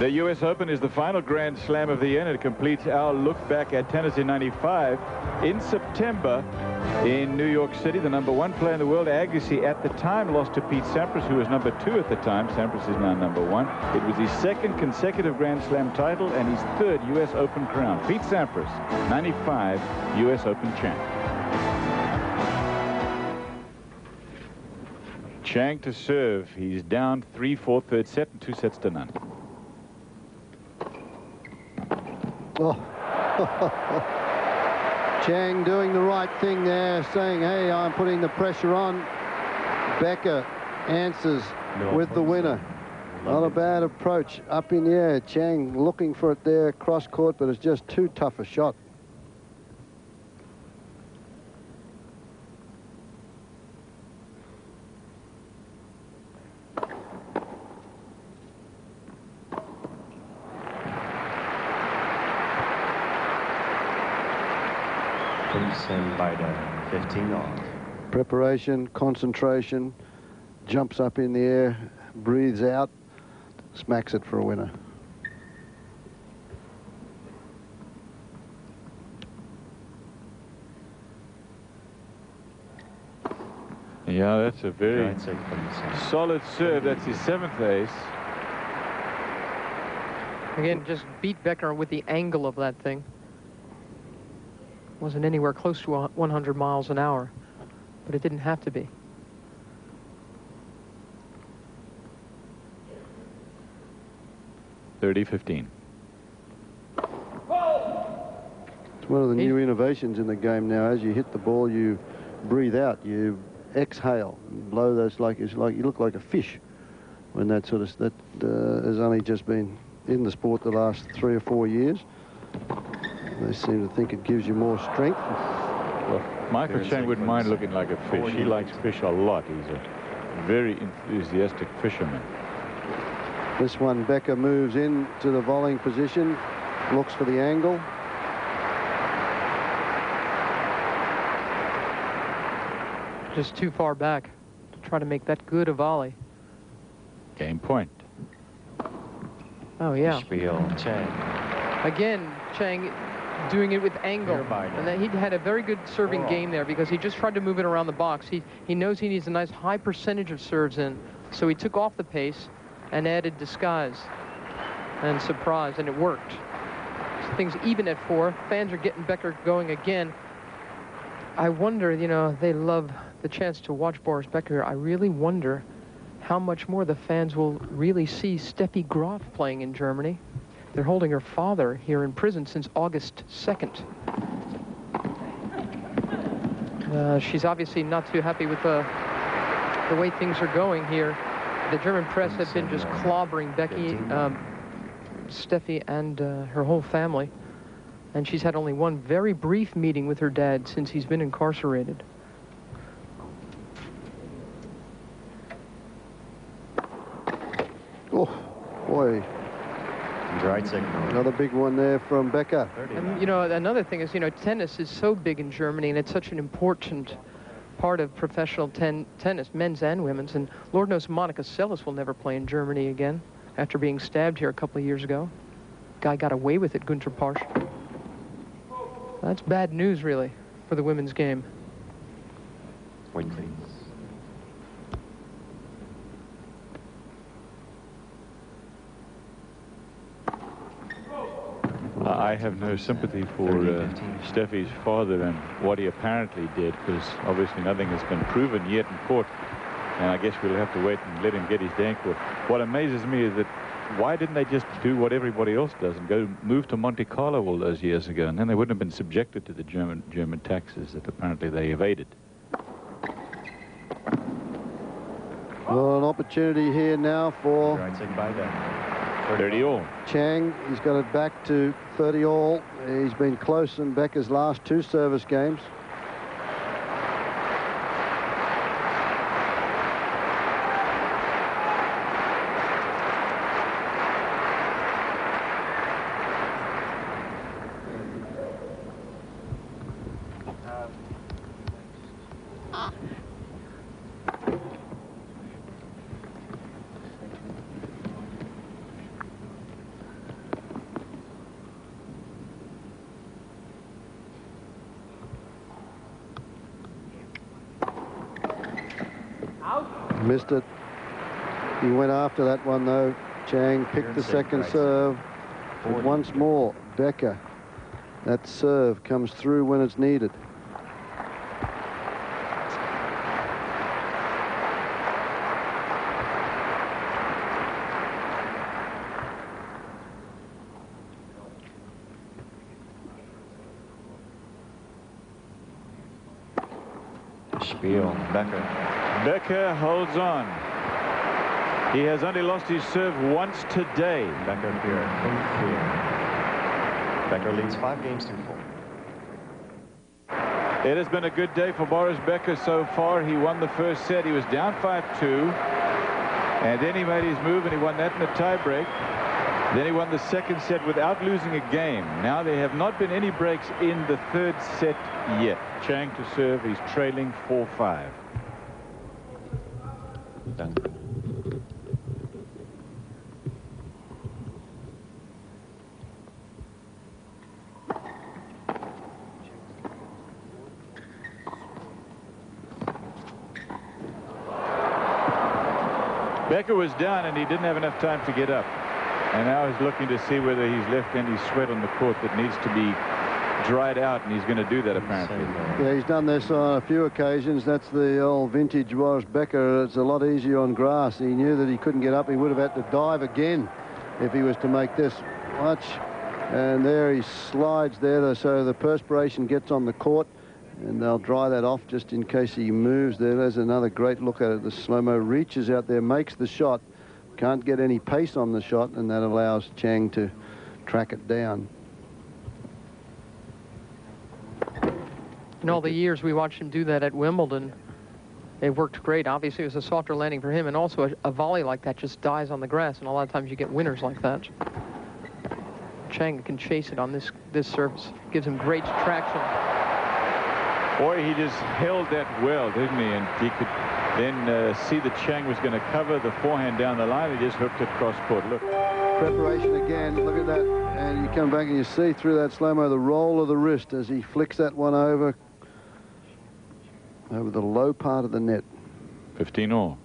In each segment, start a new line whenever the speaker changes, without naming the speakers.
The U.S. Open is the final Grand Slam of the year, and it completes our look back at tennis in '95. In September in New York City, the #1 player in the world, Agassi, at the time lost to Pete Sampras, who was #2 at the time. Sampras is now #1. It was his second consecutive Grand Slam title and his third U.S. Open crown. Pete Sampras, '95 U.S. Open champ. Chang to serve. He's down 3-4 third set and 2 sets to none.
Oh. Chang doing the right thing there, saying, hey, I'm putting the pressure on. Becker answers with the winner. Not a bad approach. Up in the air. Chang looking for it there cross court, but it's just too tough a shot.
By the 15 off.
Preparation, concentration, jumps up in the air, breathes out, smacks it for a winner.
Yeah, that's a very solid serve. That's his 7th ace.
Again, just beat Becker with the angle of that thing. Wasn't anywhere close to 100 miles an hour, but it didn't have to be.
(30-15).
It's one of the new innovations in the game now. As you hit the ball, you breathe out, you exhale, and blow those it's like you look like a fish. When that sort of has only just been in the sport the last 3 or 4 years. They seem to think it gives you more strength.
Well, Michael Chang wouldn't mind looking like a fish. He likes fish a lot. He's a very enthusiastic fisherman.
This one, Becker moves in to the volleying position, looks for the angle.
Just too far back to try to make that good a volley.
Game point.
Oh, yeah.
Chang.
Again, Chang doing it with angle, and then he had a very good serving game there because he just tried to move it around the box. He knows he needs a nice high percentage of serves in, so he took off the pace and added disguise and surprise, and it worked. So things even at 4. Fans are getting Becker going again. I wonder, you know, they love the chance to watch Boris Becker. I really wonder how much more the fans will really see Steffi Graf playing in Germany. They're holding her father here in prison since August 2nd. She's obviously not too happy with the way things are going here. The German press have been just clobbering Becky, Steffi, and her whole family. And she's had only one very brief meeting with her dad since he's been incarcerated.
Oh, boy.
Right signal.
Another big one there from Becker.
And, you know, another thing is, you know, tennis is so big in Germany, and it's such an important part of professional tennis, men's and women's. And Lord knows Monica Seles will never play in Germany again after being stabbed here a couple of years ago. Guy got away with it, Günter Parsch. That's bad news, really, for the women's game.
Wait, please.
I have no sympathy for Steffi's father and what he apparently did, because obviously nothing has been proven yet in court, and I guess we'll have to wait and let him get his day in court. What amazes me is that why didn't they just do what everybody else does and move to Monte Carlo all those years ago, and then they wouldn't have been subjected to the German taxes that apparently they evaded.
Well, an opportunity here now for
30 all.
Chang. He's got it back to 30 all. He's been close in Becker's last 2 service games. Missed it. He went after that one, though. Chang picked the second serve. But once more, Becker. That serve comes through when it's needed.
Spiel, Becker.
Becker holds on. He has only lost his serve once today.
Becker here. Becker leads 5 games to 4.
It has been a good day for Boris Becker so far. He won the first set. He was down 5-2. And then he made his move and he won that in a tiebreak. Then he won the second set without losing a game. Now there have not been any breaks in the third set yet. Chang to serve. He's trailing 4-5.
Done.
Becker was down and he didn't have enough time to get up. And now he's looking to see whether he's left any sweat on the court that needs to be dried out, and he's going to do that apparently.
Yeah, he's done this on a few occasions. That's the old vintage Boris Becker. It's a lot easier on grass. He knew that he couldn't get up. He would have had to dive again if he was to make this. Watch. And there he slides there, so the perspiration gets on the court, and they'll dry that off just in case he moves there. There's another great look at it. The slow-mo reaches out there, makes the shot. Can't get any pace on the shot, and that allows Chang to track it down.
In all the years we watched him do that at Wimbledon, it worked great. Obviously, it was a softer landing for him, and also a volley like that just dies on the grass, and a lot of times you get winners like that. Chang can chase it on this surface. Gives him great traction.
Boy, he just held that well, didn't he? And he could then see that Chang was going to cover the forehand down the line. He just hooked it cross court. Look.
Preparation again. Look at that. And you come back and you see through that slow-mo the roll of the wrist as he flicks that one over the low part of the net.
15 all.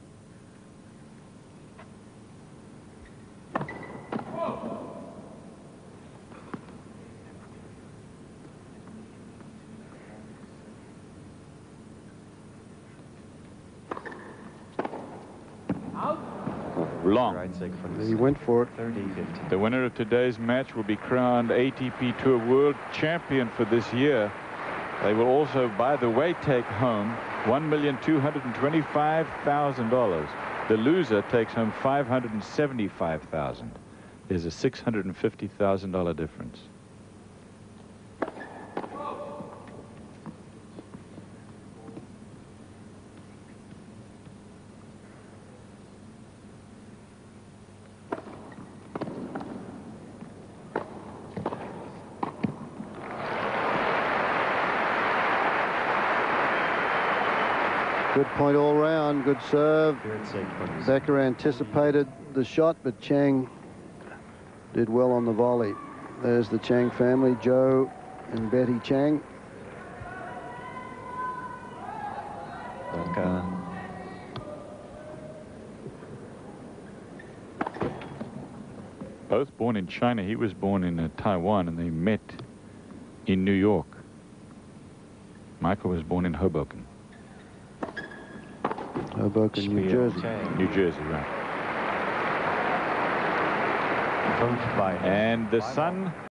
Long.
He went for it.
30-50.
The winner of today's match will be crowned ATP Tour World Champion for this year. They will also, by the way, take home $1,225,000. The loser takes home $575,000. There's a $650,000 difference.
Good point all round. Good serve. Becker anticipated the shot, but Chang did well on the volley. There's the Chang family, Joe and Betty Chang.
Both born in China. He was born in Taiwan, and they met in New York. Michael was born in Hoboken.
Hoboken, New Jersey.
New Jersey, right. And the son